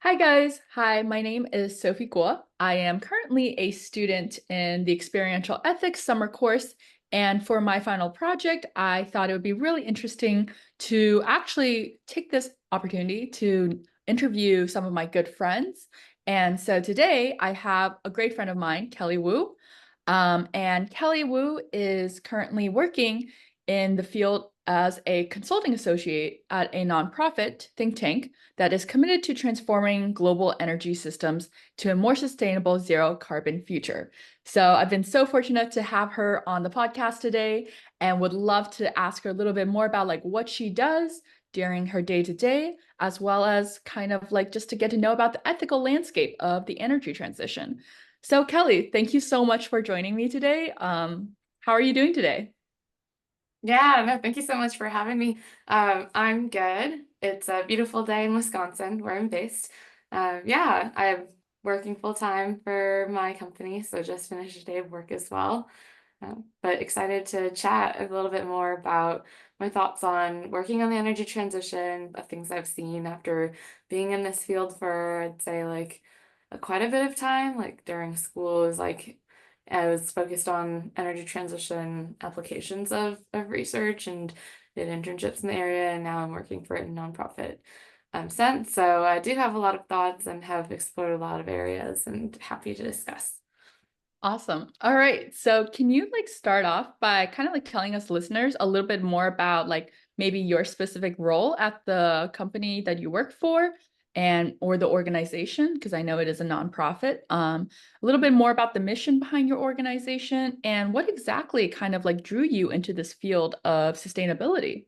Hi guys. Hi, my name is Sophie Guo. I am currently a student in the Experiential Ethics summer course, and for my final project, I thought it would be really interesting to actually take this opportunity to interview some of my good friends. And so today I have a great friend of mine, Kelly Wu. And Kelly Wu is currently working in the field as a consulting associate at a nonprofit think tank that is committed to transforming global energy systems to a more sustainable zero carbon future. So I've been so fortunate to have her on the podcast today and would love to ask her a little bit more about like what she does during her day to day, as well as kind of like just to get to know about the ethical landscape of the energy transition. So Kelly, thank you so much for joining me today. How are you doing today? Yeah, no, thank you so much for having me. I'm good. It's a beautiful day in Wisconsin, where I'm based. Yeah, I'm working full time for my company, so just finished a day of work as well. But excited to chat a little bit more about my thoughts on working on the energy transition, of things I've seen after being in this field for, I'd say, like quite a bit of time. Like during school, is like I was focused on energy transition applications of research and did internships in the area, and now I'm working for a nonprofit since. So I do have a lot of thoughts and have explored a lot of areas and happy to discuss. Awesome. All right. So can you like start off by kind of like telling us listeners a little bit more about like maybe your specific role at the company that you work for and or the organization, because I know it is a nonprofit. A little bit more about the mission behind your organization and what exactly kind of like drew you into this field of sustainability.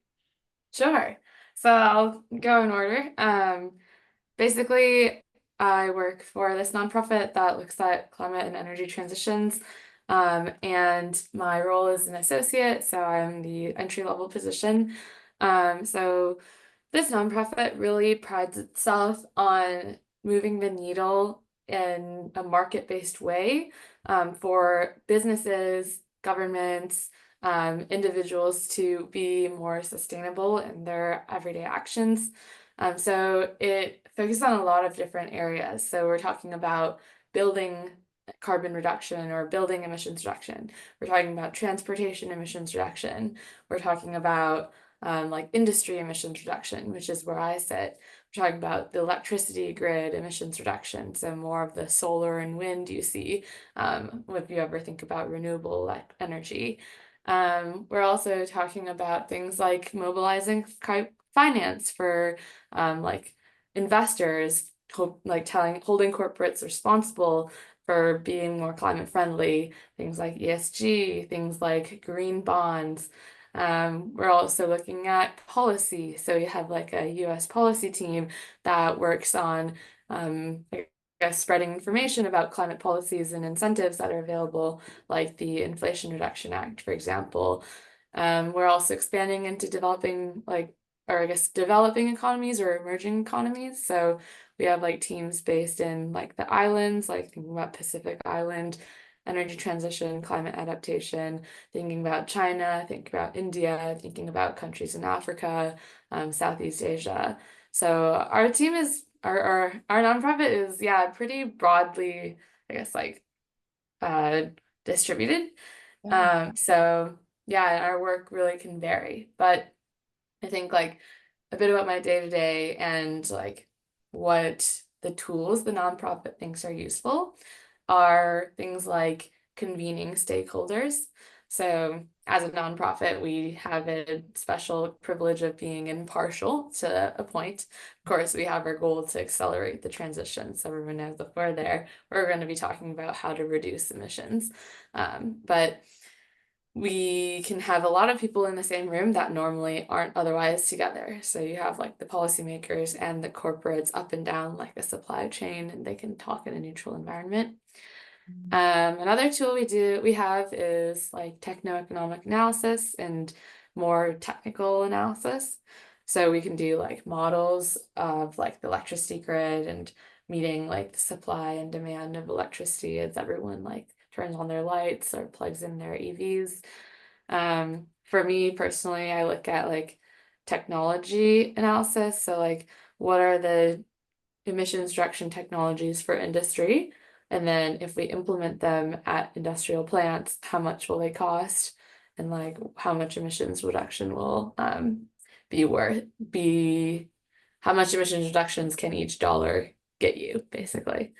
Sure. So I'll go in order. Basically, I work for this nonprofit that looks at climate and energy transitions. And my role is an associate, so I'm the entry-level position. So this nonprofit really prides itself on moving the needle in a market-based way, for businesses, governments, individuals to be more sustainable in their everyday actions. So it focuses on a lot of different areas. So we're talking about building carbon reduction or building emissions reduction. We're talking about transportation emissions reduction. We're talking about like industry emissions reduction, which is where I sit. We're talking about the electricity grid emissions reduction, so more of the solar and wind you see, if you ever think about renewable energy. We're also talking about things like mobilizing finance for like investors, holding corporates responsible for being more climate friendly, things like ESG, things like green bonds. We're also looking at policy. So you have like a US policy team that works on, I guess, spreading information about climate policies and incentives that are available, like the Inflation Reduction Act, for example. We're also expanding into developing, or I guess, developing economies or emerging economies. So we have like teams based in like the islands, like thinking about Pacific Island, energy transition, climate adaptation, thinking about China, thinking about India, thinking about countries in Africa, Southeast Asia. So our team is our nonprofit is, yeah, pretty broadly, I guess, like uh distributed. Yeah. So yeah, our work really can vary. But I think like a bit about my day to day and like what the tools the nonprofit thinks are useful are things like convening stakeholders. So, as a nonprofit, we have a special privilege of being impartial to a point. Of course, we have our goal to accelerate the transition. So, everyone knows if we're there, we're going to be talking about how to reduce emissions. But we can have a lot of people in the same room that normally aren't otherwise together. So you have like the policymakers and the corporates up and down like a supply chain, and they can talk in a neutral environment. Another tool we have is like techno-economic analysis and more technical analysis. So we can do like models of like the electricity grid and meeting like the supply and demand of electricity as everyone like turns on their lights or plugs in their EVs. For me personally, I look at like technology analysis. So like what are the emissions reduction technologies for industry? And then if we implement them at industrial plants, how much will they cost? And like how much emissions reduction will be worth be how much emissions reductions can each dollar get you, basically.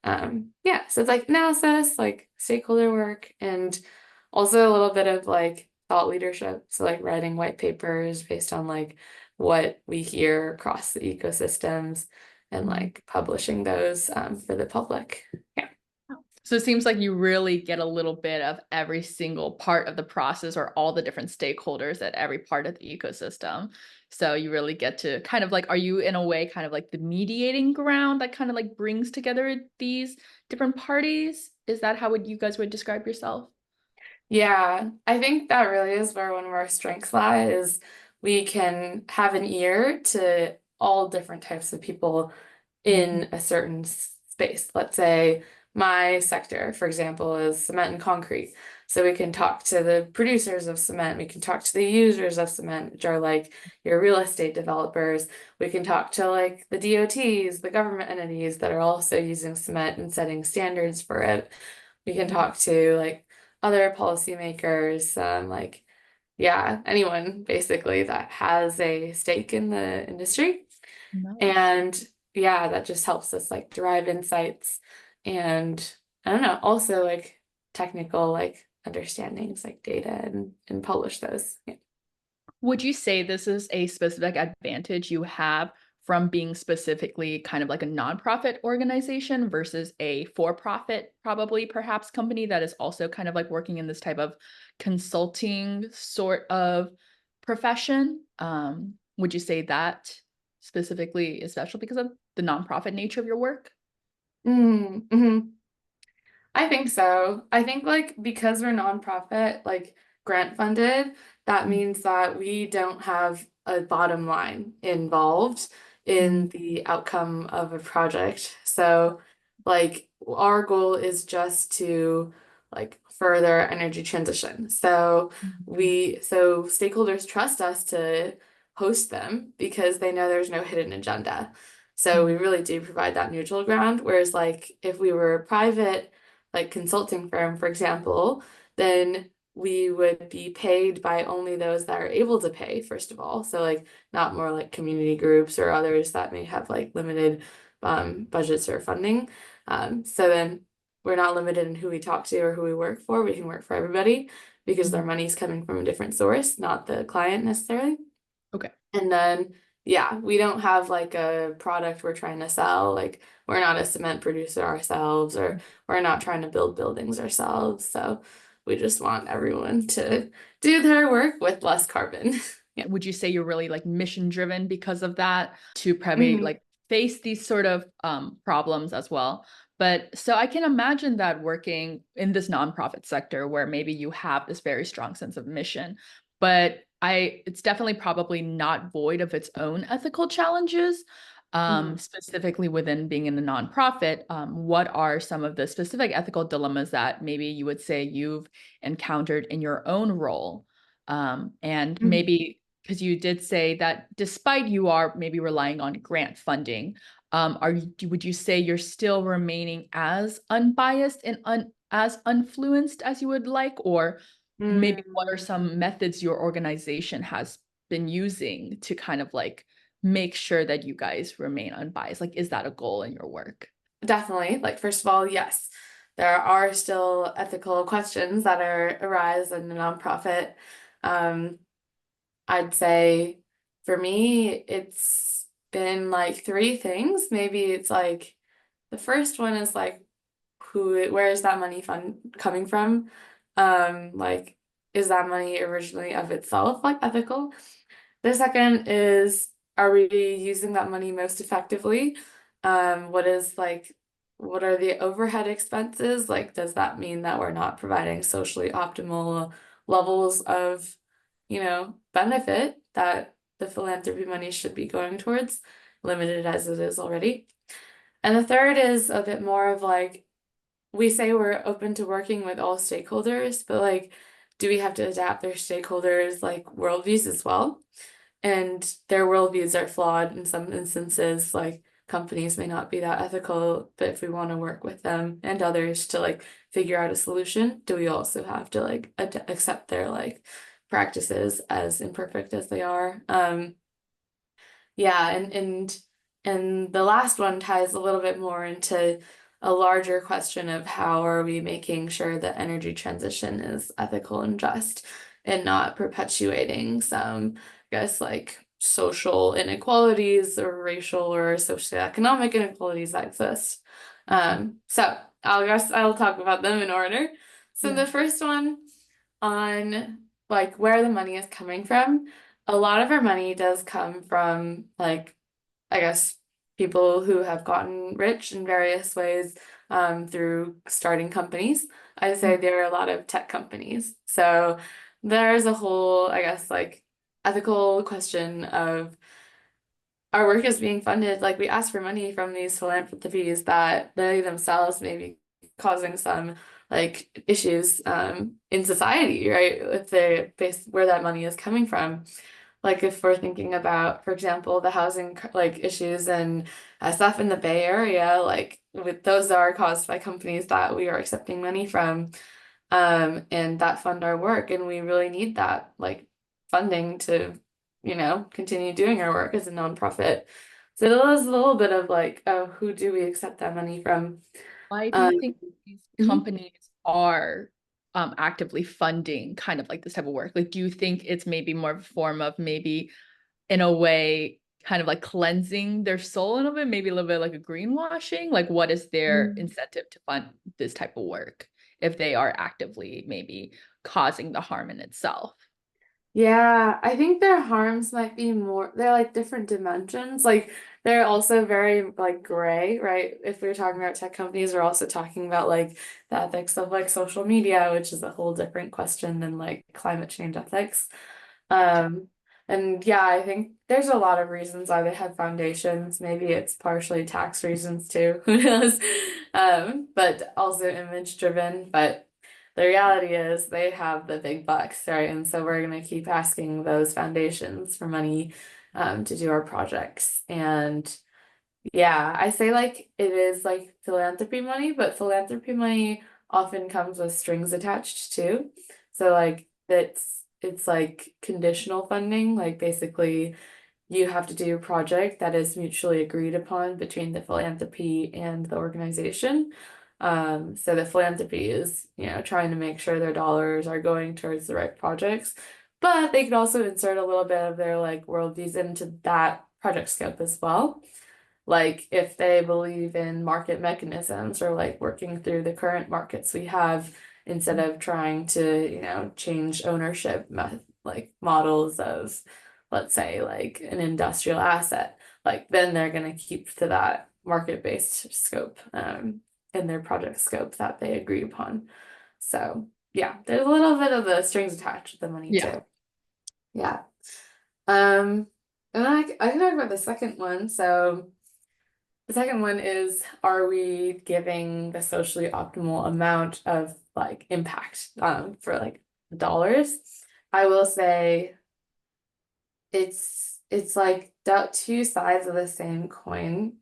Yeah, so it's like analysis, like stakeholder work, and also a little bit of like thought leadership. So like writing white papers based on like what we hear across the ecosystems and Mhm. like publishing those for the public. Yeah. So it seems like you really get a little bit of every single part of the process or all the different stakeholders at every part of the ecosystem. So you really get to kind of like, are you in a way kind of like the mediating ground that kind of like brings together these different parties? Is that how would you guys would describe yourself? Yeah, I think that really is where one of our strengths lie is we can have an ear to all different types of people Mhm. in a certain space. Let's say my sector, for example, is cement and concrete. So we can talk to the producers of cement, we can talk to the users of cement, which are like your real estate developers. We can talk to like the DOTs, the government entities that are also using cement and setting standards for it. We can talk to like other policymakers, like yeah, anyone basically that has a stake in the industry. Nice. And yeah, that just helps us like derive insights and I don't know, also like technical like understandings like data and publish those. Yeah. Would you say this is a specific advantage you have from being specifically kind of like a nonprofit organization versus a for-profit, probably perhaps company that is also kind of like working in this type of consulting sort of profession? Would you say that specifically is special because of the nonprofit nature of your work? Mm-hmm. I think so. I think like because we're nonprofit, like grant funded, that means that we don't have a bottom line involved in Mhm. the outcome of a project. So like our goal is just to like further energy transition. So Mhm. so stakeholders trust us to host them because they know there's no hidden agenda. So we Mhm. really do provide that neutral ground. Whereas like if we were private like consulting firm, for example, then we would be paid by only those that are able to pay, first of all. So like not more like community groups or others that may have like limited budgets or funding. So then we're not limited in who we talk to or who we work for. We can work for everybody because their Mhm. money's coming from a different source, not the client necessarily. Okay. And then, yeah, we don't have like a product we're trying to sell. Like, we're not a cement producer ourselves, or we're not trying to build buildings ourselves. So we just want everyone to do their work with less carbon. Yeah. Would you say you're really like mission driven because of that to probably Hmm. like face these sort of problems as well? But so I can imagine that working in this nonprofit sector where maybe you have this very strong sense of mission, but it's definitely probably not void of its own ethical challenges. Hmm. Specifically within being in the nonprofit, what are some of the specific ethical dilemmas that maybe you would say you've encountered in your own role? And Hmm. maybe because you did say that despite you are maybe relying on grant funding, would you say you're still remaining as unbiased and as influenced as you would like, or maybe what are Hmm. some methods your organization has been using to kind of like make sure that you guys remain unbiased? Like, is that a goal in your work? Definitely. Like, first of all, yes, there are still ethical questions that arise in the nonprofit. Um, I'd say for me, it's been like three things. Maybe it's like the first one is like where is that money fund coming from? Like is that money originally of itself like ethical? The second is, are we using that money most effectively? What is like, what are the overhead expenses? Like, does that mean that we're not providing socially optimal levels of, benefit that the philanthropy money should be going towards, limited as it is already? And the third is a bit more of like, we say we're open to working with all stakeholders, but like, do we have to adapt their stakeholders like worldviews as well? And their worldviews are flawed in some instances. Like companies may not be that ethical, but if we want to work with them and others to like figure out a solution, do we also have to like accept their like practices as imperfect as they are? Yeah, and the last one ties a little bit more into a larger question of how are we making sure that energy transition is ethical and just and not perpetuating some, I guess, like social inequalities or racial or socioeconomic inequalities that exist. So I guess I'll talk about them in order. So Yeah. the first one on like where the money is coming from, a lot of our money does come from like I guess people who have gotten rich in various ways through starting companies. I'd say Mm. there are a lot of tech companies. So there's a whole, I guess, like ethical question of our work is being funded. Like we ask for money from these philanthropies that they themselves may be causing some like issues in society, right? If they base where that money is coming from. Like if we're thinking about, for example, the housing like issues and stuff in the Bay Area, like with those are caused by companies that we are accepting money from, and that fund our work, and we really need that like funding to, continue doing our work as a nonprofit. So it is a little bit of like, oh, who do we accept that money from? Why do you Um, think these mhm. companies are actively funding kind of like this type of work? Like, do you think it's maybe more of a form of maybe in a way kind of like cleansing their soul in a bit, maybe a little bit like a greenwashing? Like, what is their incentive to fund this type of work if they are actively maybe causing the harm in itself? Yeah, I think their harms might be more, they're like different dimensions. Like they're also very like gray, right? If we're talking about tech companies, we're also talking about like the ethics of like social media, which is a whole different question than like climate change ethics. Um, and yeah, I think there's a lot of reasons why they have foundations. Maybe it's partially tax reasons too, who knows? But also image driven. But the reality is they have the big bucks, right? And so we're going to keep asking those foundations for money to do our projects. And yeah, I say like it is like philanthropy money, but philanthropy money often comes with strings attached too. So like it's like conditional funding, like basically you have to do a project that is mutually agreed upon between the philanthropy and the organization. So the philanthropy is, trying to make sure their dollars are going towards the right projects, but they could also insert a little bit of their like worldviews into that project scope as well. Like if they believe in market mechanisms or like working through the current markets we have instead of trying to, change ownership like models of, let's say, like an industrial asset, like then they're going to keep to that market-based scope in their project scope that they agree upon. So yeah, there's a little bit of the strings attached with the money Yeah. too. Yeah. Um, and I can talk about the second one. So the second one is, are we giving the socially optimal amount of like impact for like dollars? I will say it's like two sides of the same coin.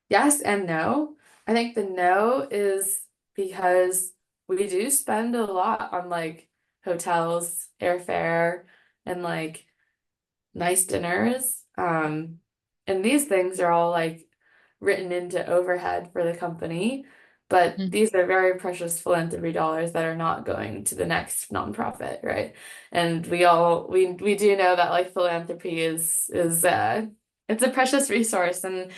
Yes and no. I think the no is because we do spend a lot on like hotels, airfare, and like nice dinners. And these things are all like written into overhead for the company, but Mhm. these are very precious philanthropy dollars that are not going to the next nonprofit, right? And we do know that like philanthropy is it's a precious resource and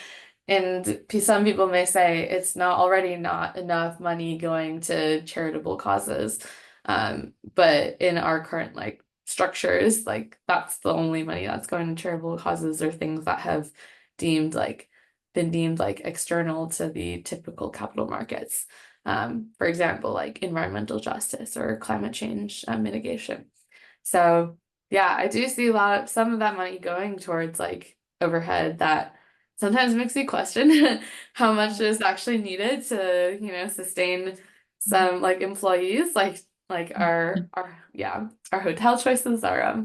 some people may say it's not already not enough money going to charitable causes. But in our current like structures, like that's the only money that's going to charitable causes or things that have deemed like been deemed like external to the typical capital markets. For example, like environmental justice or climate change mitigation. So yeah, I do see some of that money going towards like overhead that sometimes makes me question how much is actually needed to, sustain some like employees, like Mhm. our yeah, our hotel choices are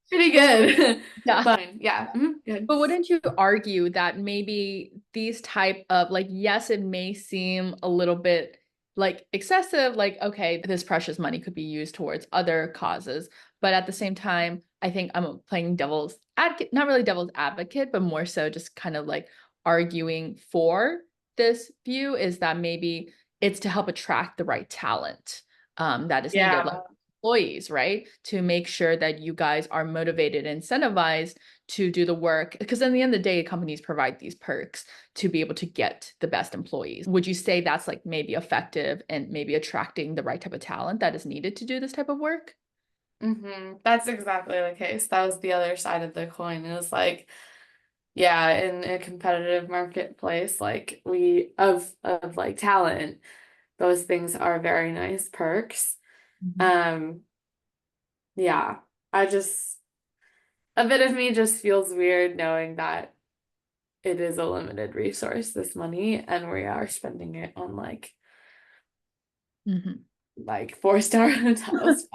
pretty good. Yeah. But yeah, good. But wouldn't you argue that maybe these type of like, yes, it may seem a little bit like excessive, like, okay, this precious money could be used towards other causes. But at the same time, I think I'm playing devil's advocate, not really devil's advocate, but more so just kind of like arguing for this view is that maybe it's to help attract the right talent that is needed, like Yeah. employees, right? To make sure that you guys are motivated, incentivized to do the work because in the end of the day companies provide these perks to be able to get the best employees. Would you say that's like maybe effective and maybe attracting the right type of talent that is needed to do this type of work? That's exactly the case. That was the other side of the coin. It was like, yeah, in a competitive marketplace, like of like talent, those things are very nice perks. Mhm. Um, yeah, I just a bit of me just feels weird knowing that it is a limited resource, this money, and we are spending it on Mhm. like four-star hotels,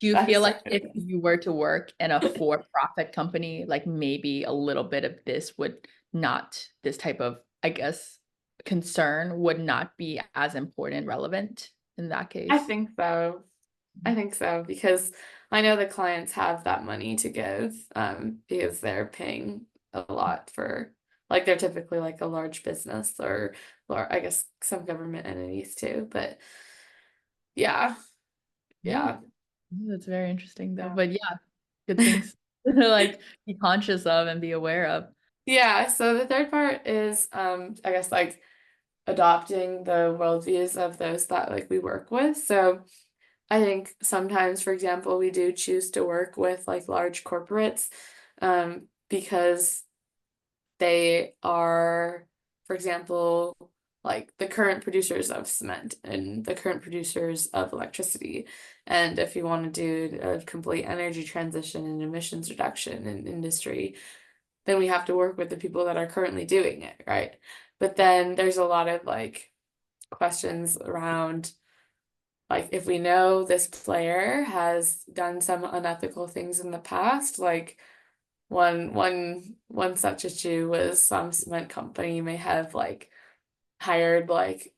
Do you feel five-star like if hotels. you were to work in a for-profit company, like maybe a little bit of this would not, this type of, I guess, concern would not be as important, relevant in that I case? think so. I think so because I know the clients have that money to give, because they're paying a lot for, like they're typically like a large business or I guess some government entities too. But yeah, Yeah, yeah, that's very interesting though. yeah. But yeah, good things to like be conscious of and be aware of. Yeah, so the third part is I guess like adopting the worldviews of those that like we work with. So I think sometimes, for example, we do choose to work with like large corporates because they are, for example, like the current producers of cement and the current producers of electricity. And if you want to do a complete energy transition and emissions reduction in industry, then we have to work with the people that are currently doing it, right? But then there's a lot of like questions around like if we know this player has done some unethical things in the past, like one such issue was some cement company may have like hired like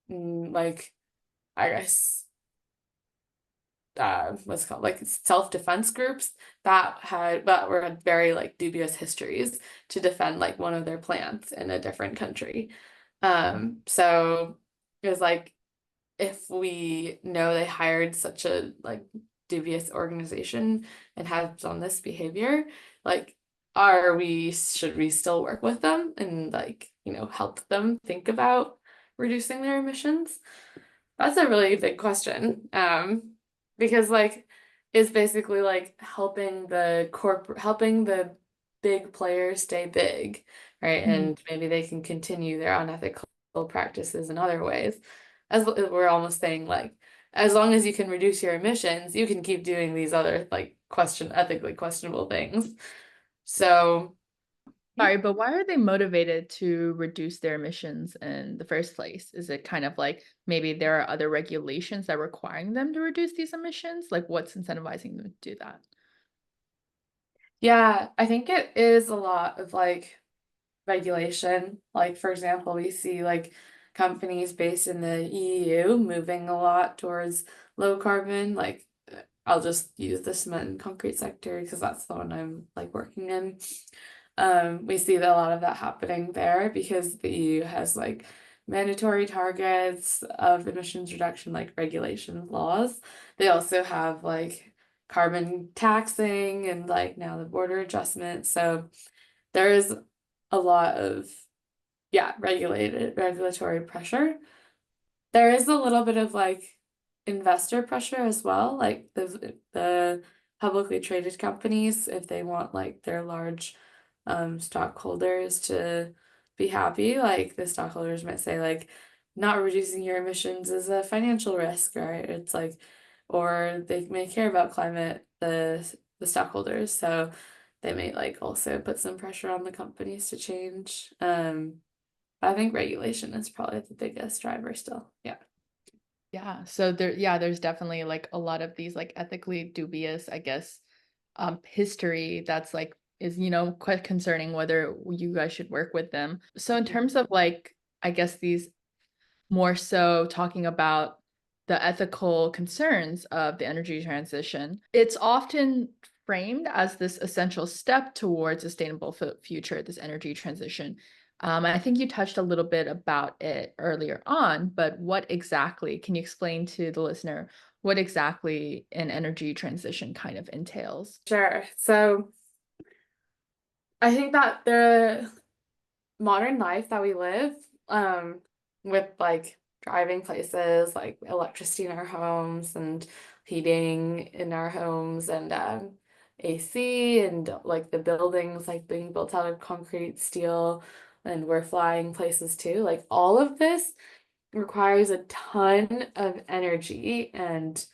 I guess what's it called like self-defense groups that were had very like dubious histories to defend like one of their plants in a different country. So it was like if we know they hired such a like dubious organization and have done this behavior, like are we should we still work with them and like, help them think about reducing their emissions? That's a really big question. Because like it's basically like helping the big players stay big, right? Mhm. And maybe they can continue their unethical practices in other ways. As we're almost saying like as long as you can reduce your emissions, you can keep doing these other like ethically questionable things. So yeah. Sorry, but why are they motivated to reduce their emissions in the first place? Is it kind of like maybe there are other regulations that are requiring them to reduce these emissions? Like what's incentivizing them to do that? Yeah, I think it is a lot of like regulation. Like, for example, we see like companies based in the EU moving a lot towards low carbon. Like, I'll just use the cement and concrete sector because that's the one I'm like working in. We see a lot of that happening there because the EU has like mandatory targets of emissions reduction, like regulation laws. They also have like carbon taxing and like now the border adjustment. So there is a lot of, yeah, regulated regulatory pressure. There is a little bit of like investor pressure as well, like the publicly traded companies, if they want like their large stockholders to be happy, like the stockholders might say like not reducing your emissions is a financial risk, right? It's like, or they may care about climate, the stockholders, so they may like also put some pressure on the companies to change. I think regulation is probably the biggest driver still. Yeah. Yeah, so there, yeah, there's definitely like a lot of these like ethically dubious, I guess, history that's like is quite concerning whether you guys should work with them. So in terms of like I guess these more so talking about the ethical concerns of the energy transition, it's often framed as this essential step towards a sustainable future, this energy transition. I think you touched a little bit about it earlier on, but what exactly, can you explain to the listener what exactly an energy transition kind of entails? Sure. So I think that the modern life that we live, with like driving places, like electricity in our homes and heating in our homes and AC and like the buildings like being built out of concrete, steel, and we're flying places too. Like all of this requires a ton of energy, and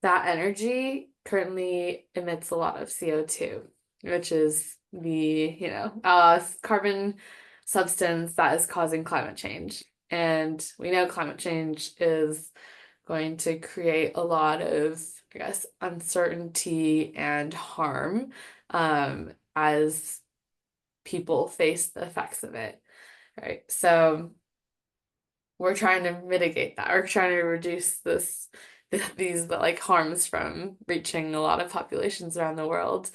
that energy currently emits a lot of CO2, which is the, carbon substance that is causing climate change. And we know climate change is going to create a lot of, I guess, uncertainty and harm as people face the effects of it, right? So we're trying to mitigate that. We're trying to reduce these like harms from reaching a lot of populations around the world,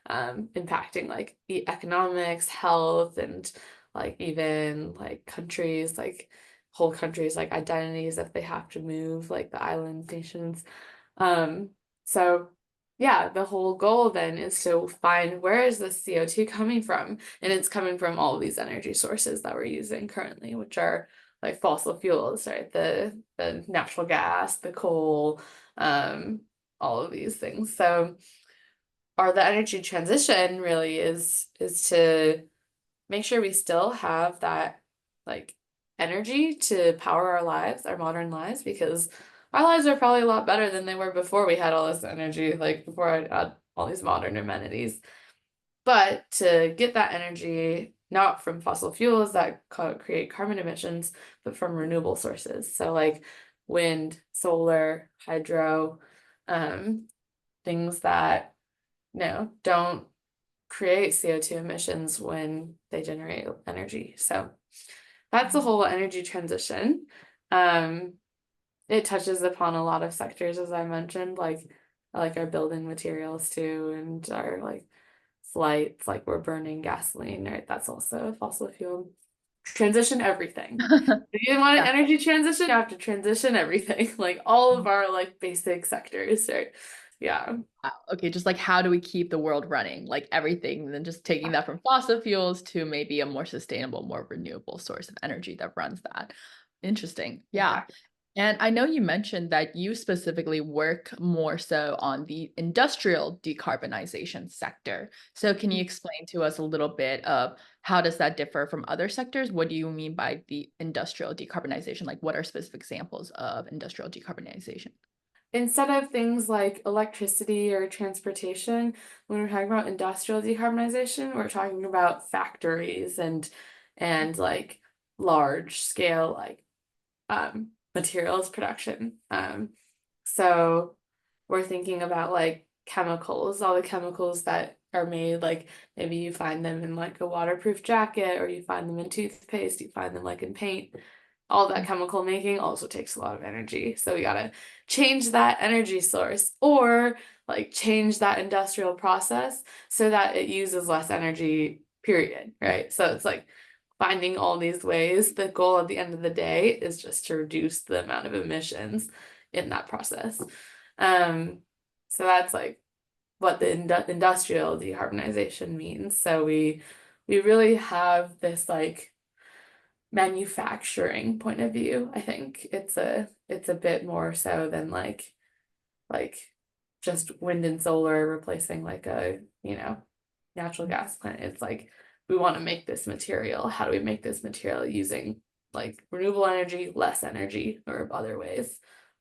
impacting like the economics, health, and like even like countries, like whole countries, like identities if they have to move, like the island nations. Um, so yeah, the whole goal then is to find where is the CO2 coming from? And it's coming from all of these energy sources that we're using currently, which are like fossil fuels, right? The natural gas, the coal, um, all of these things. So the energy transition really is to make sure we still have that like energy to power our lives, our modern lives, because our lives are probably a lot better than they were before we had all this energy, like before I had all these modern amenities. But to get that energy not from fossil fuels that create carbon emissions, but from renewable sources. So like wind, solar, hydro, um, things that don't create CO2 emissions when they generate energy. So that's the whole energy transition. Um, it touches upon a lot of sectors, as I mentioned, like our building materials too, and our like flights, like we're burning gasoline, right? That's also a fossil fuel. Transition everything. If you want an Yeah. energy transition, you have to transition everything, like all of our like basic sectors, right? Yeah. Wow. Okay, just like how do we keep the world running? Like everything, then just taking that from fossil fuels to maybe a more sustainable, more renewable source of energy that runs that. Interesting. Yeah. Exactly. And I know you mentioned that you specifically work more so on the industrial decarbonization sector. So can you explain to us a little bit of how does that differ from other sectors? What do you mean by the industrial decarbonization? Like what are specific examples of industrial decarbonization? Instead of things like electricity or transportation, when we're talking about industrial decarbonization, we're talking about factories and like large scale like materials production. So we're thinking about like chemicals, all the chemicals that are made, like maybe you find them in like a waterproof jacket or you find them in toothpaste, you find them like in paint. All that chemical making also takes a lot of energy. So we gotta change that energy source or like change that industrial process so that it uses less energy, period. Right. So it's like finding all these ways. The goal at the end of the day is just to reduce the amount of emissions in that process. Um, so that's like what the industrial decarbonization means. So we really have this like manufacturing point of view. I think it's a bit more so than like just wind and solar replacing like a, natural gas plant. It's like we want to make this material. How do we make this material using like renewable energy, less energy, or other ways,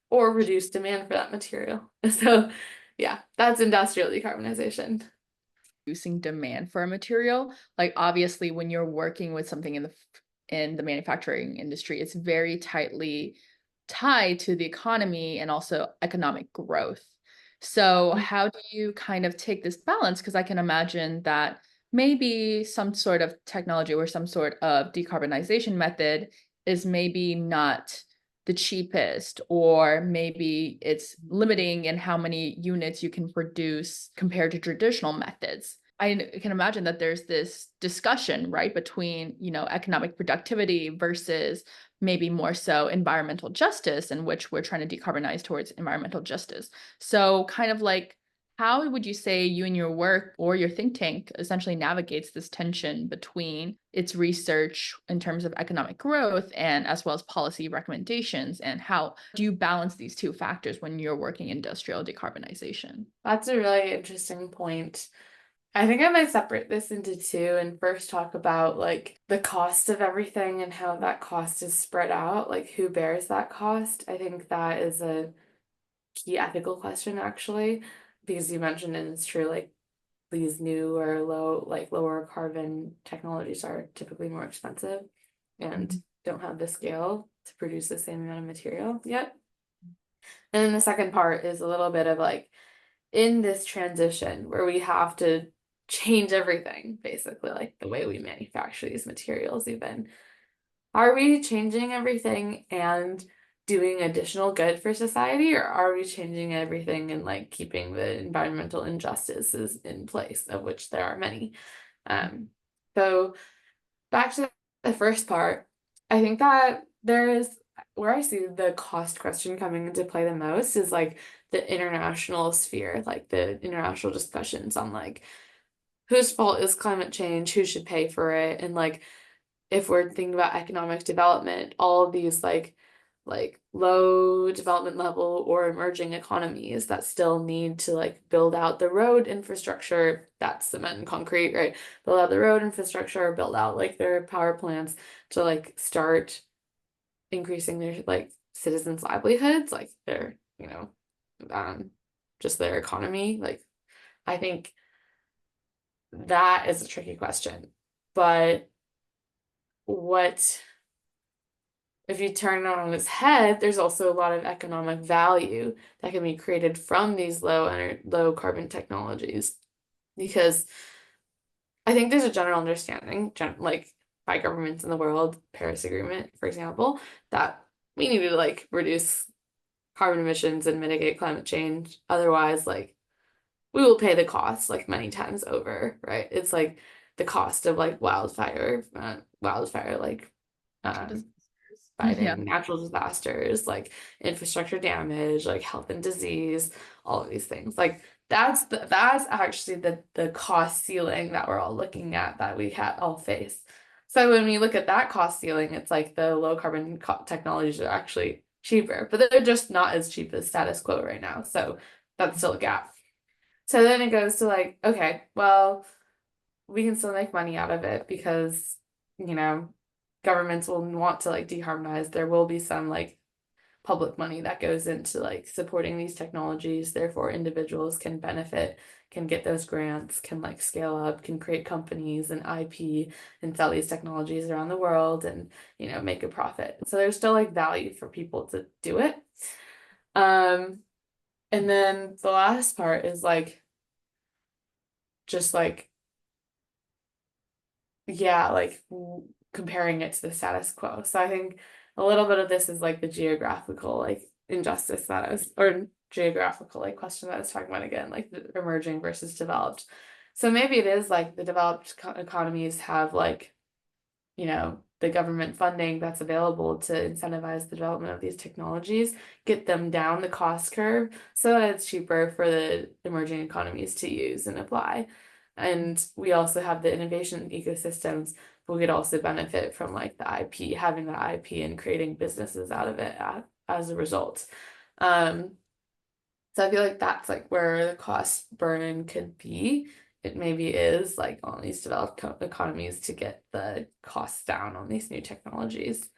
or reduce demand for that material? So yeah, that's industrial decarbonization. Reducing demand for a material. Like obviously when you're working with something in the manufacturing industry, it's very tightly tied to the economy and also economic growth. So how do you kind of take this balance? Because I can imagine that maybe some sort of technology or some sort of decarbonization method is maybe not the cheapest, or maybe it's limiting in how many units you can produce compared to traditional methods. I can imagine that there's this discussion, right, between, economic productivity versus maybe more so environmental justice, in which we're trying to decarbonize towards environmental justice. So, kind of like, how would you say you and your work or your think tank essentially navigates this tension between its research in terms of economic growth and as well as policy recommendations? And how do you balance these two factors when you're working industrial decarbonization? That's a really interesting point. I think I might separate this into two and first talk about like the cost of everything and how that cost is spread out, like who bears that cost. I think that is a key ethical question actually, because you mentioned, and it's true, like these new or lower carbon technologies are typically more expensive and Mhm. don't have the scale to produce the same amount of material yet. And then the second part is a little bit of like in this transition where we have to change everything, basically, like the way we manufacture these materials, even. Are we changing everything and doing additional good for society, or are we changing everything and like keeping the environmental injustices in place, of which there are many? Um, so back to the first part, I think that there is where I see the cost question coming into play the most is like the international sphere, like the international discussions on like whose fault is climate change, who should pay for it, and like if we're thinking about economic development, all of these like low development level or emerging economies that still need to like build out the road infrastructure, that's cement and concrete, right? Build out the road infrastructure, build out like their power plants to like start increasing their like citizens' livelihoods, like their, um, just their economy. Like I think that is a tricky question. But what if you turn it on its head, there's also a lot of economic value that can be created from these low carbon technologies. Because I think there's a general understanding, like by governments in the world, Paris Agreement, for example, that we need to like reduce carbon emissions and mitigate climate change. Otherwise, like we will pay the cost like many times over, right? It's like the cost of like wildfire like Natural um disasters. Yeah. fighting natural disasters, like infrastructure damage, like health and disease, all of these things. Like that's actually the cost ceiling that we're all looking at that we all face. So when we look at that cost ceiling, it's like the low carbon technologies are actually cheaper, but they're just not as cheap as status quo right now. So that's still a gap. So then it goes to like, okay, well, we can still make money out of it because, you know, governments will want to like decarbonize. There will be some like public money that goes into like supporting these technologies. Therefore, individuals can benefit, can get those grants, can like scale up, can create companies and IP and sell these technologies around the world and, make a profit. So there's still like value for people to do it. Um, and then the last part is like just like yeah, like comparing it to the status quo. So I think a little bit of this is like the geographical like injustice that I was, or geographical like question that I was talking about again, like the emerging versus developed. So maybe it is like the developed economies have like, the government funding that's available to incentivize the development of these technologies, get them down the cost curve so that it's cheaper for the emerging economies to use and apply. And we also have the innovation ecosystems, but we could also benefit from like the IP, having the IP and creating businesses out of it as a result. Um, so I feel like that's like where the cost burden could be. It maybe is like on these developed economies to get the costs down on these new technologies.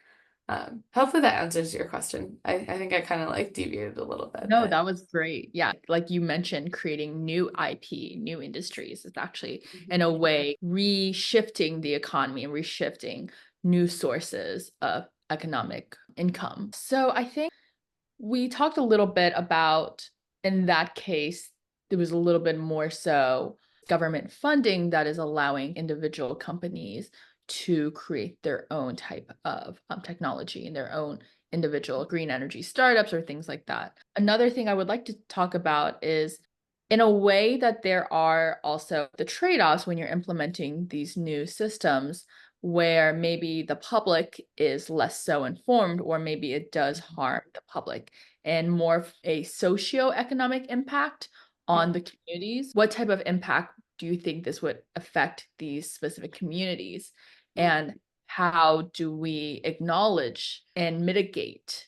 Hopefully that answers your question. I think I kind of like deviated a little bit, No, but that was great. Yeah, like you mentioned, creating new IP, new industries is actually, in a way, reshifting the economy and reshifting new sources of economic income. So I think we talked a little bit about in that case, there was a little bit more so government funding that is allowing individual companies to create their own type of technology and their own individual green energy startups or things like that. Another thing I would like to talk about is in a way that there are also the trade-offs when you're implementing these new systems where maybe the public is less so informed or maybe it does harm the public and more of a socio-economic impact on the communities. What type of impact do you think this would affect these specific communities? Mm. And how do we acknowledge and mitigate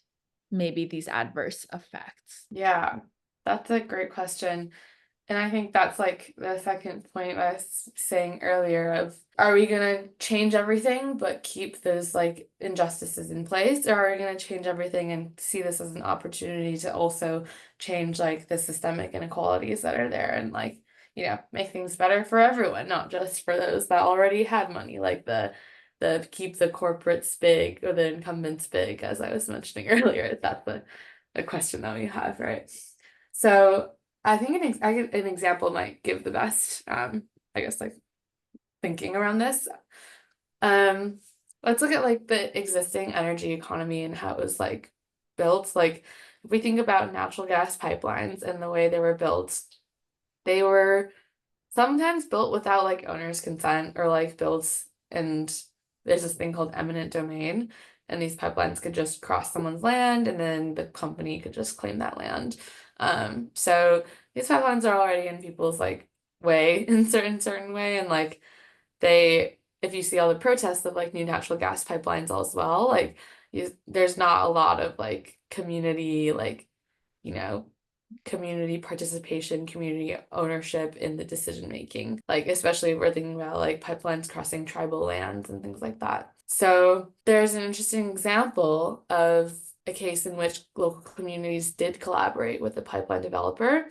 maybe these adverse effects? Yeah, that's a great question. And I think that's like the second point I was saying earlier of, are we gonna change everything but keep those like injustices in place, or are we gonna change everything and see this as an opportunity to also change like the systemic inequalities that are there and like, make things better for everyone, not just for those that already had money, like the keep the corporates big or the incumbents big, as I was mentioning earlier. That's the question that we have, right? So I think an example might give the best, I guess, like thinking around this. Um, let's look at like the existing energy economy and how it was like built. Like if we think about natural gas pipelines and the way they were built, they were sometimes built without like owner's consent or like built and there's this thing called eminent domain, and these pipelines could just cross someone's land and then the company could just claim that land. So these pipelines are already in people's like way in certain way, and like if you see all the protests of like new natural gas pipelines as well, like there's not a lot of like community you know community participation, community ownership in the decision making. Like especially if we're thinking about like pipelines crossing tribal lands and things like that. So there's an interesting example of a case in which local communities did collaborate with the pipeline developer,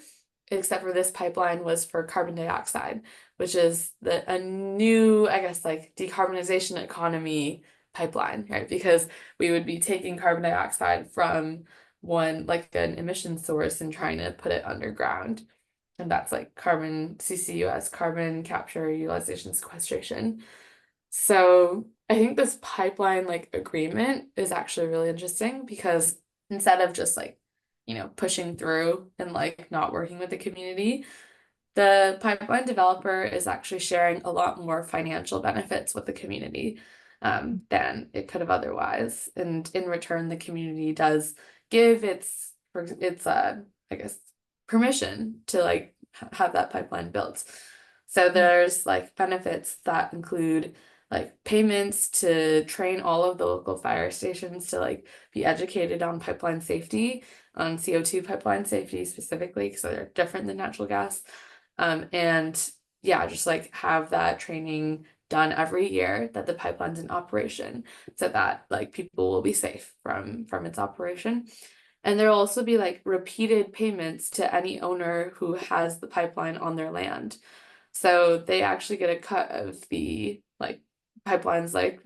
except for this pipeline was for carbon dioxide, which is a new, I guess, like decarbonization economy pipeline, right? Because we would be taking carbon dioxide from one like an emission source and trying to put it underground. And that's like carbon CCUS, carbon capture, utilization, sequestration. So I think this pipeline like agreement is actually really interesting because instead of just like, pushing through and like not working with the community, the pipeline developer is actually sharing a lot more financial benefits with the community than it could have otherwise. And in return, the community does give its I guess permission to like have that pipeline built. So there's like benefits that include like payments to train all of the local fire stations to like be educated on pipeline safety, on CO2 pipeline safety specifically, because they're different than natural gas. And yeah, just like have that training done every year that the pipeline's in operation so that like people will be safe from its operation. And there'll also be like repeated payments to any owner who has the pipeline on their land. So they actually get a cut of the like pipelines like,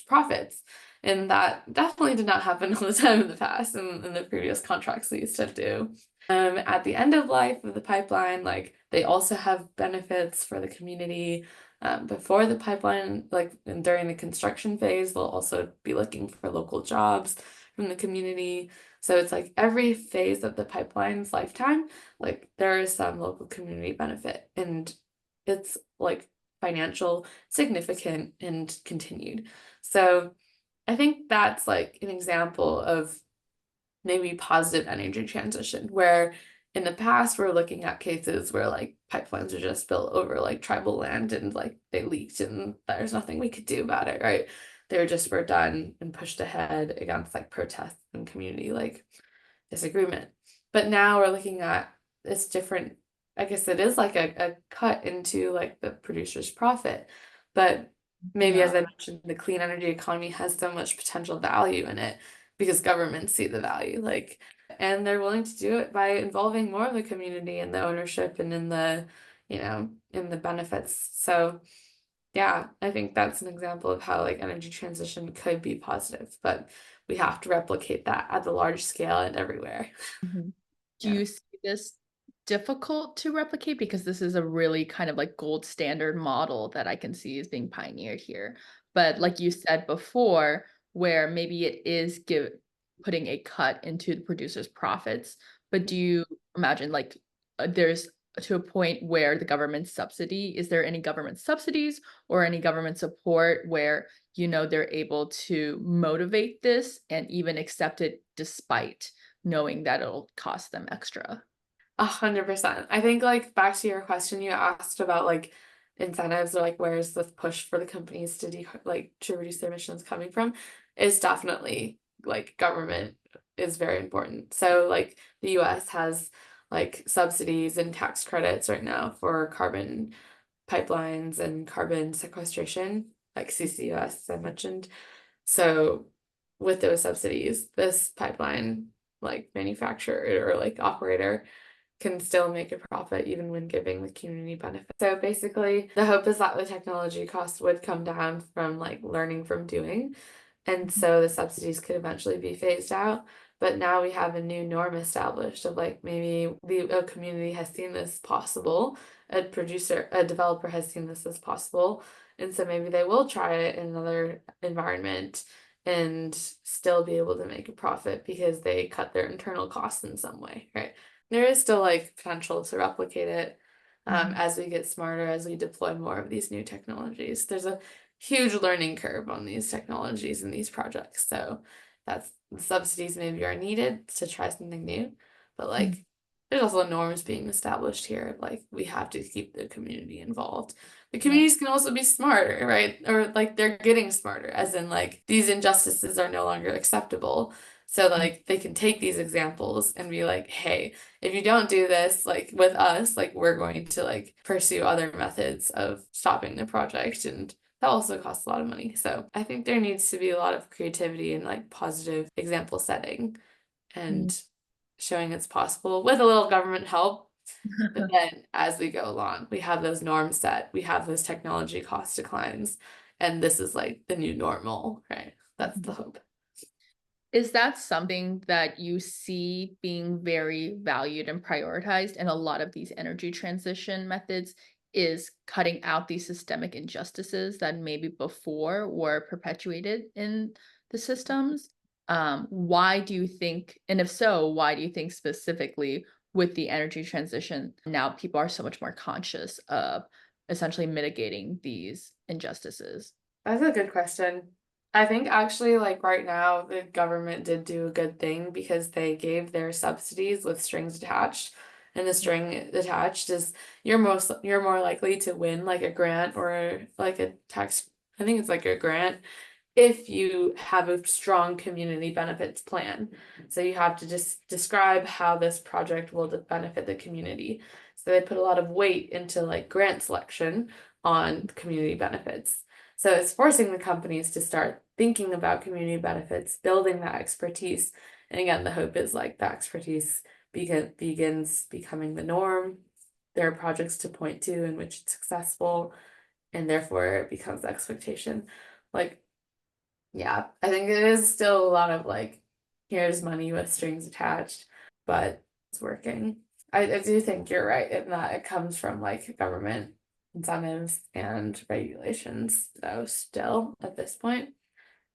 profits. And that definitely did not happen all the time in the past and in the previous contracts they used to do. At the end of life of the pipeline, like they also have benefits for the community. Before the pipeline, like and during the construction phase, they'll also be looking for local jobs from the community. So it's like every phase of the pipeline's lifetime, like there is some local community benefit, and it's like financial, significant, and continued. So I think that's like an example of maybe positive energy transition, where in the past we're looking at cases where like pipelines are just built over like tribal land and like they leaked and there's nothing we could do about it, right? Were done and pushed ahead against like protests and community like disagreement. But now we're looking at this different, I guess it is like a cut into like the producer's profit. But maybe Yeah. as I mentioned, the clean energy economy has so much potential value in it because governments see the value, like, and they're willing to do it by involving more of the community in the ownership and in in the benefits. So yeah, I think that's an example of how like energy transition could be positive, but we have to replicate that at the large scale and everywhere. Mhm. Do Yeah. you see this difficult to replicate because this is a really kind of like gold standard model that I can see is being pioneered here. But like you said before, where maybe it is putting a cut into the producer's profits, but do you imagine like there's to a point where the government subsidy, is there any government subsidies or any government support where they're able to motivate this and even accept it despite knowing that it'll cost them extra? 100%. I think like back to your question you asked about like incentives or like where's the push for the companies to to reduce their emissions coming from is definitely like government is very important. So like the US has like subsidies and tax credits right now for carbon pipelines and carbon sequestration, like CCUS, as I mentioned. So with those subsidies, this pipeline like manufacturer or like operator can still make a profit even when giving the community benefit. So basically, the hope is that the technology cost would come down from like learning from doing. And so the subsidies could eventually be phased out. But now we have a new norm established of like maybe a community has seen this possible, a developer has seen this as possible. And so maybe they will try it in another environment and still be able to make a profit because they cut their internal costs in some way, right? There is still like potential to replicate it Mhm. as we get smarter, as we deploy more of these new technologies. There's a huge learning curve on these technologies and these projects. So that's the subsidies maybe are needed to try something new. But Mhm. like there's also norms being established here. Like we have to keep the community involved. The Yeah. communities can also be smarter, right? Or like they're getting smarter, as in like these injustices are no longer acceptable. So like they can take these examples and be like, hey, if you don't do this like with us, like we're going to like pursue other methods of stopping the project, and that also costs a lot of money. So I think there needs to be a lot of creativity and like positive example setting Mhm. and showing it's possible with a little government help. But then as we go along, we have those norms set, we have those technology cost declines, and this is like the new normal, right? That's the hope. Is that something that you see being very valued and prioritized in a lot of these energy transition methods? Is cutting out these systemic injustices that maybe before were perpetuated in the systems? Why do you think, and if so, why do you think specifically with the energy transition now people are so much more conscious of essentially mitigating these injustices? That's a good question. I think actually, like right now, the government did do a good thing because they gave their subsidies with strings attached. And the string attached is you're more likely to win like a grant or like a tax, I think it's like a grant if you have a strong community benefits plan. So you have to just describe how this project will benefit the community. So they put a lot of weight into like grant selection on community benefits. So it's forcing the companies to start thinking about community benefits, building that expertise. And again, the hope is like that expertise begins becoming the norm. There are projects to point to in which it's successful, and therefore it becomes the expectation. Like yeah, I think it is still a lot of like, here's money with strings attached, but it's working. I do think you're right in that it comes from like government incentives and regulations, though, still at this point.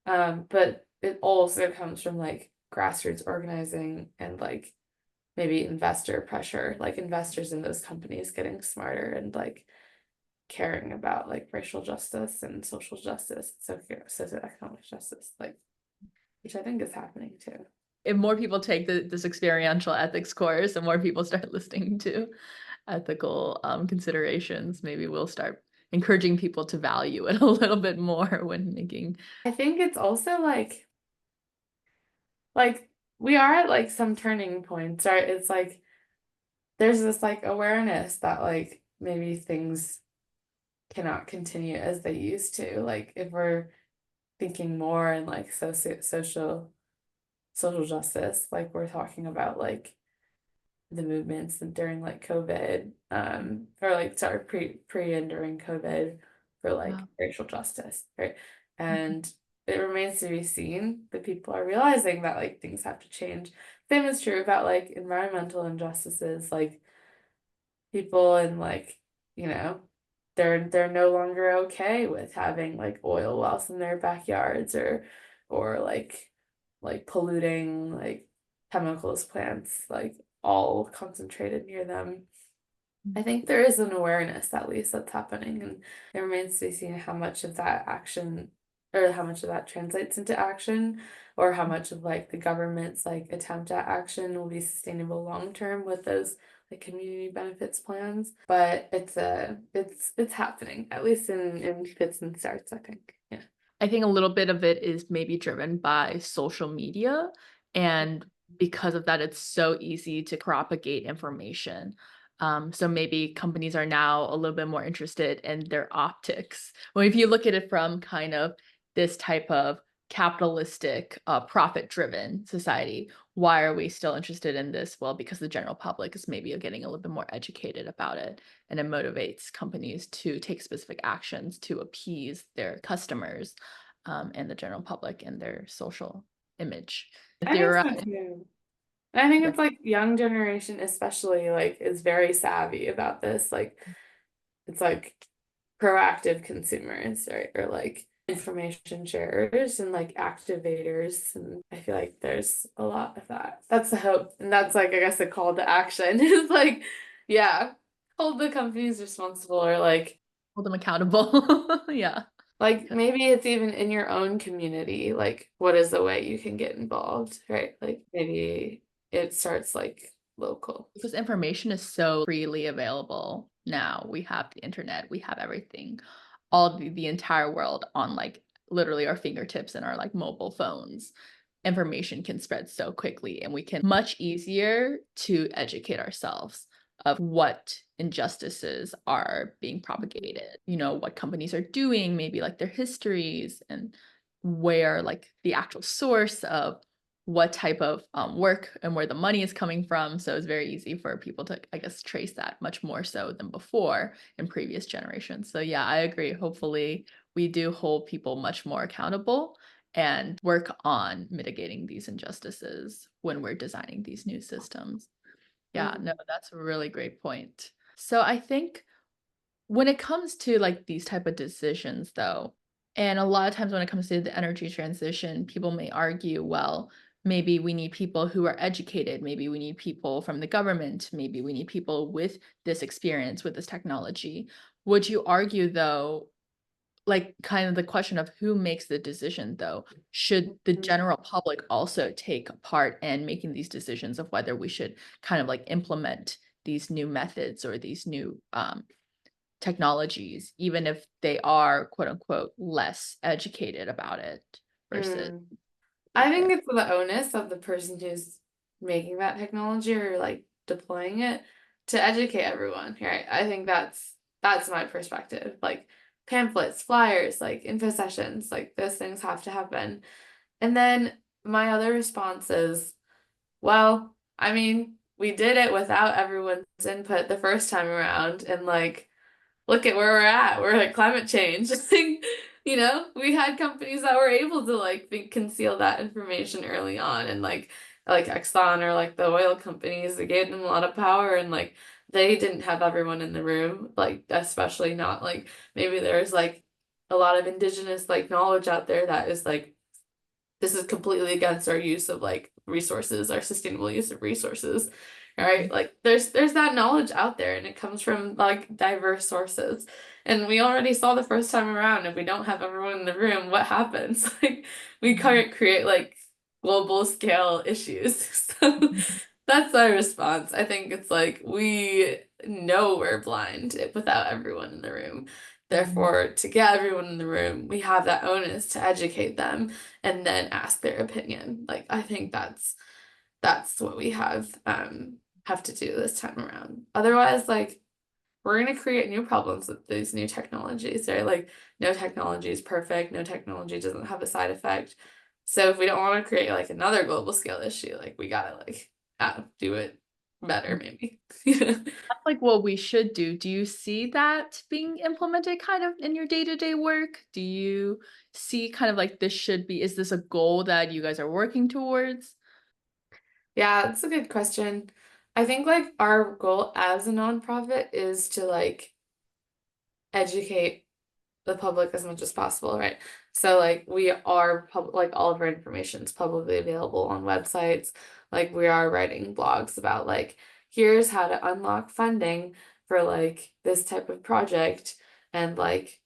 But it also comes from like grassroots organizing and like maybe investor pressure, like investors in those companies getting smarter and like caring about like racial justice and social justice, socioeconomic justice, like which I think is happening too. If more people take this experiential ethics course and more people start listening to ethical considerations, maybe we'll start encouraging people to value it a little bit more when making. I think it's also like we are at like some turning points, right? It's like there's this like awareness that like maybe things cannot continue as they used to. Like if we're thinking more in like social justice, like we're talking about like the movements during like COVID, or like sorry, pre and during COVID for like Wow. racial justice, right? And it remains to be seen that people are realizing that like things have to change. Same is true about like environmental injustices, like people and like, you know, they're no longer okay with having like oil wells in their backyards or like polluting like chemicals plants like all concentrated near them. I think there is an awareness at least that's happening, and it remains to be seen how much of that action or how much of that translates into action, or how much of like the government's like attempt at action will be sustainable long term with those like community benefits plans. But it's happening, at least in fits and starts, I think. Yeah. I think a little bit of it is maybe driven by social media. And because of that, it's so easy to propagate information. So maybe companies are now a little bit more interested in their optics. Well, if you look at it from kind of this type of capitalistic, profit-driven society, why are we still interested in this? Well, because the general public is maybe getting a little bit more educated about it, and it motivates companies to take specific actions to appease their customers, and the general public and their social image. I think They're so too. I think yeah, it's like young generation especially like is very savvy about this. Like it's like proactive consumers, right? Or like information sharers and like activators. And I feel like there's a lot of that. That's the hope. And that's like, I guess, a call to action is like, yeah, hold the companies responsible or hold them accountable. Yeah. like maybe it's even in your own community. Like, what is the way you can get involved, right? Like maybe it starts like local. Because information is so freely available now. We have the internet, we have everything, all the entire world on like literally our fingertips and our like mobile phones. Information can spread so quickly, and we can much easier to educate ourselves of what injustices are being propagated, what companies are doing, maybe like their histories, and where like the actual source of what type of work and where the money is coming from. So it's very easy for people to, I guess, trace that much more so than before in previous generations. So yeah, I agree. Hopefully we do hold people much more accountable and work on mitigating these injustices when we're designing these new systems. Yeah, no, Mhm. that's a really great point. So I think when it comes to like these type of decisions though, and a lot of times when it comes to the energy transition, people may argue, well, maybe we need people who are educated, maybe we need people from the government, maybe we need people with this experience, with this technology. Would you argue though, like kind of the question of who makes the decision though, should the general public also take part in making these decisions of whether we should kind of like implement these new methods or these new technologies, even if they are quote unquote less educated about it versus Mm. I think educated? it's the onus of the person who's making that technology or like deploying it to educate everyone, right? I think that's my perspective. Like pamphlets, flyers, like info sessions, like those things have to happen. And then my other response is, well, I mean, we did it without everyone's input the first time around, and like look at where we're at. We're at climate change. Like, we had companies that were able to conceal that information early on, and like Exxon or like the oil companies, they gave them a lot of power, and like they didn't have everyone in the room, like especially not like maybe there's like a lot of indigenous like knowledge out there that is like this is completely against our use of like resources, our sustainable use of resources, right? Like there's that knowledge out there and it comes from like diverse sources. And we already saw the first time around, if we don't have everyone in the room, what happens? Like we can't create like global scale issues. So that's our response. I think it's like we know we're blind without everyone in the room. Therefore, to get everyone in the room, we have that onus to educate them and then ask their opinion. Like I think that's what we have to do this time around. Otherwise, like we're gonna create new problems with these new technologies, right? Like no technology is perfect, no technology doesn't have a side effect. So if we don't want to create like another global scale issue, like we gotta like do it better, maybe. That's like what we should do. Do you see that being implemented kind of in your day-to-day work? Do you see kind of like this should be, is this a goal that you guys are working towards? Yeah, that's a good question. I think like our goal as a nonprofit is to like educate the public as much as possible, right? So like we are like all of our information is publicly available on websites. Like we are writing blogs about like here's how to unlock funding for like this type of project and like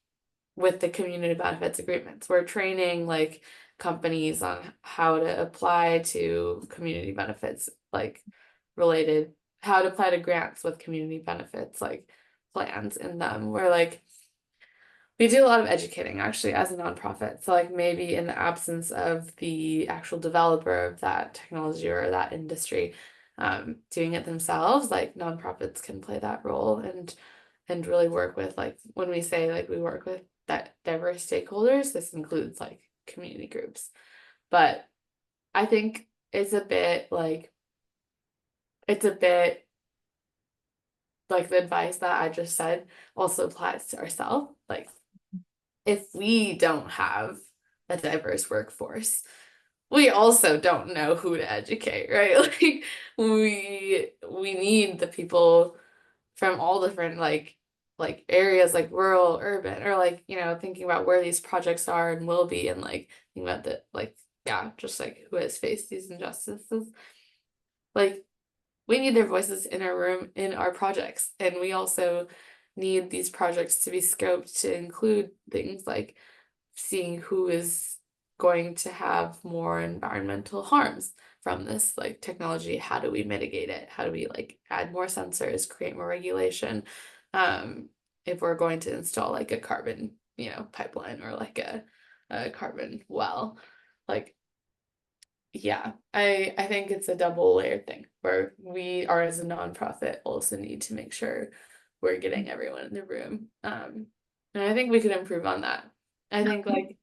with the community benefits agreements. We're training like companies on how to apply to community benefits like related how to apply to grants with community benefits like plans in them. We're like we do a lot of educating actually as a nonprofit. So like maybe in the absence of the actual developer of that technology or that industry doing it themselves, like nonprofits can play that role and really work with like when we say like we work with that diverse stakeholders, this includes like community groups. But I think it's a bit like the advice that I just said also applies to ourselves. Like if we don't have a diverse workforce, we also don't know who to educate, right? Like we need the people from all different like areas like rural, urban, or like, thinking about where these projects are and will be and like thinking about the like yeah, just like who has faced these injustices. Like we need their voices in our room in our projects. And we also need these projects to be scoped to include things like seeing who is going to have more environmental harms from this like technology. How do we mitigate it? How do we like add more sensors, create more regulation? Um, if we're going to install like a carbon, pipeline or like a carbon well, like yeah, I think it's a double layered thing where we are as a nonprofit also need to make sure we're getting everyone in the room. And I think we could improve on that. I think like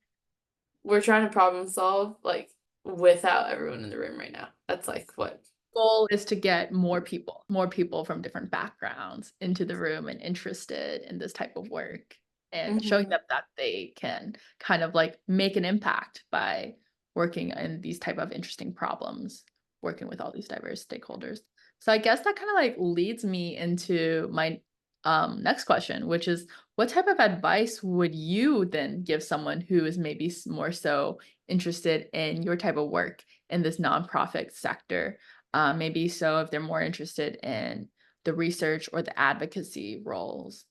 we're trying to problem solve like without everyone in the room right now. That's like what. Goal is to get more people from different backgrounds into the room and interested in this type of work and showing Mhm. them that they can kind of like make an impact by working in these type of interesting problems, working with all these diverse stakeholders. So I guess that kind of like leads me into my next question, which is what type of advice would you then give someone who is maybe more so interested in your type of work in this nonprofit sector? Maybe so if they're more interested in the research or the advocacy roles.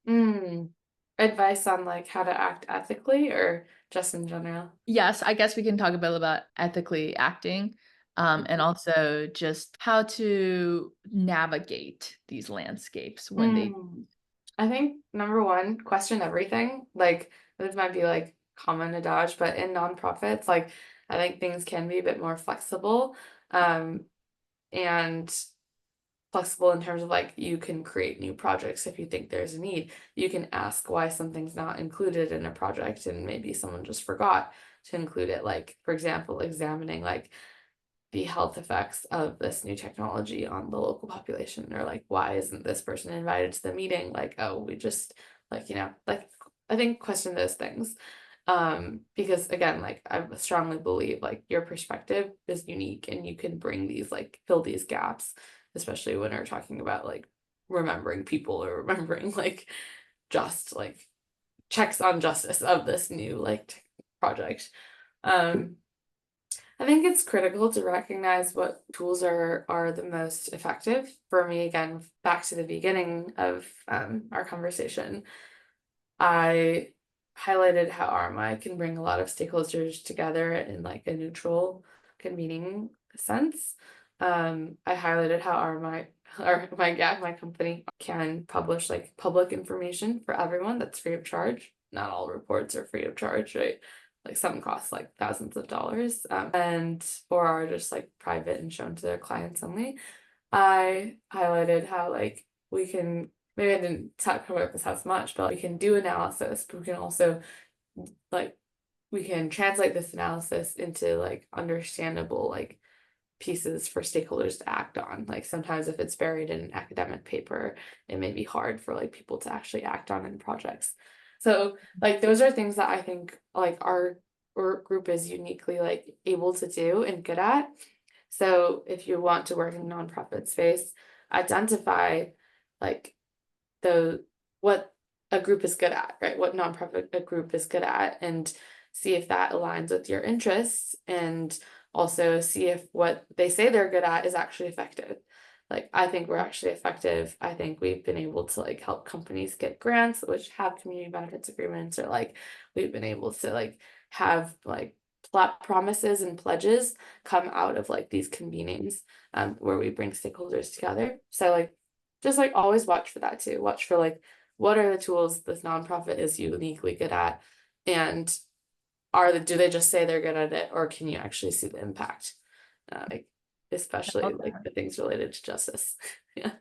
Mm. Advice on like how to act ethically or just in general? Yes, I guess we can talk a bit about ethically acting, and also just how to navigate these landscapes when they. Mm. I think number one, question everything. Like this might be like common adage, but in nonprofits, like I think things can be a bit more flexible. And flexible in terms of like you can create new projects if you think there's a need. You can ask why something's not included in a project and maybe someone just forgot to include it. Like, for example, examining like the health effects of this new technology on the local population, or like why isn't this person invited to the meeting? Like, oh, we just like, like I think question those things. Because again, like I strongly believe like your perspective is unique and you can bring these like fill these gaps, especially when we're talking about like remembering people or remembering like just like checks on justice of this new like project. Um, I think it's critical to recognize what tools are the most effective. For me, again, back to the beginning of our conversation, I highlighted how RMI can bring a lot of stakeholders together in like a neutral, convening sense. I highlighted how RMI or my company can publish like public information for everyone that's free of charge. Not all reports are free of charge, right? Like some cost like thousands of dollars, and or are just like private and shown to their clients only. I highlighted how like we can maybe I didn't talk about this as much, but we can do analysis, but we can also like we can translate this analysis into like understandable like pieces for stakeholders to act on. Like sometimes if it's buried in an academic paper, it may be hard for like people to actually act on in projects. So like those are things that I think like our group is uniquely like able to do and good at. So if you want to work in nonprofit space, identify like the what a group is good at, right? What nonprofit a group is good at, and see if that aligns with your interests, and also see if what they say they're good at is actually effective. Like I think we're actually effective. I think we've been able to like help companies get grants which have community benefits agreements, or like we've been able to like have like promises and pledges come out of like these convenings where we bring stakeholders together. So like just like always watch for that too. Watch for like what are the tools this nonprofit is uniquely good at, and do they just say they're good at it, or can you actually see the impact? Like especially like the things related to justice. Yeah.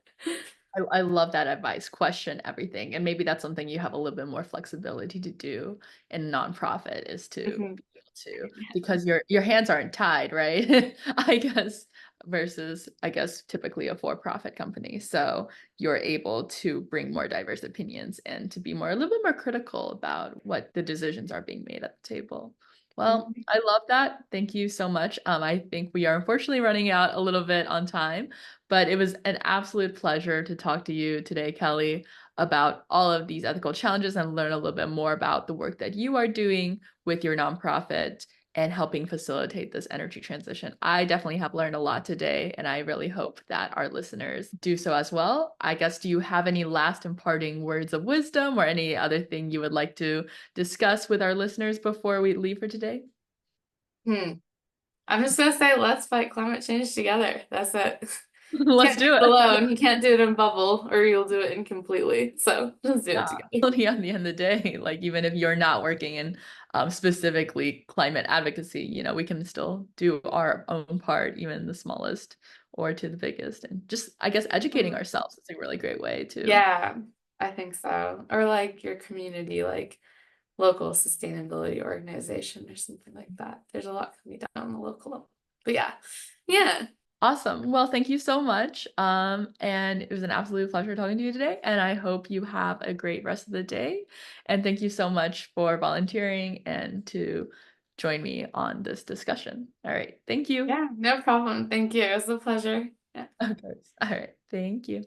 I love that advice. Question everything. And maybe that's something you have a little bit more flexibility to do in nonprofit is to Mhm. be able to, because your hands aren't tied, right? I guess versus I guess typically a for-profit company. So you're able to bring more diverse opinions and to be more a little bit more critical about what the decisions are being made at the table. Well, Mhm. I love that. Thank you so much. I think we are unfortunately running out a little bit on time. But it was an absolute pleasure to talk to you today, Kelly, about all of these ethical challenges and learn a little bit more about the work that you are doing with your nonprofit and helping facilitate this energy transition. I definitely have learned a lot today, and I really hope that our listeners do so as well. I guess, do you have any last imparting words of wisdom or any other thing you would like to discuss with our listeners before we leave for today? Hmm. I'm just gonna say let's fight climate change together. That's it. Let's Can't do do it it. alone. You can't do it in bubble or you'll do it incompletely. So let's do it Yeah, together. well, yeah, at the end of the day, like even if you're not working in specifically climate advocacy, we can still do our own part, even the smallest or to the biggest. And just, I guess, educating Mhm. ourselves is a really great way to. Yeah, I think so. Or like your community, like local sustainability organization or something like that. There's a lot can be done on the local level. But yeah. Yeah. Awesome. Well, thank you so much. And it was an absolute pleasure talking to you today. And I hope you have a great rest of the day. And thank you so much for volunteering and to join me on this discussion. All right. Thank you. Yeah, no problem. Thank you. It was a pleasure. Yeah. Of course. All right. Thank you.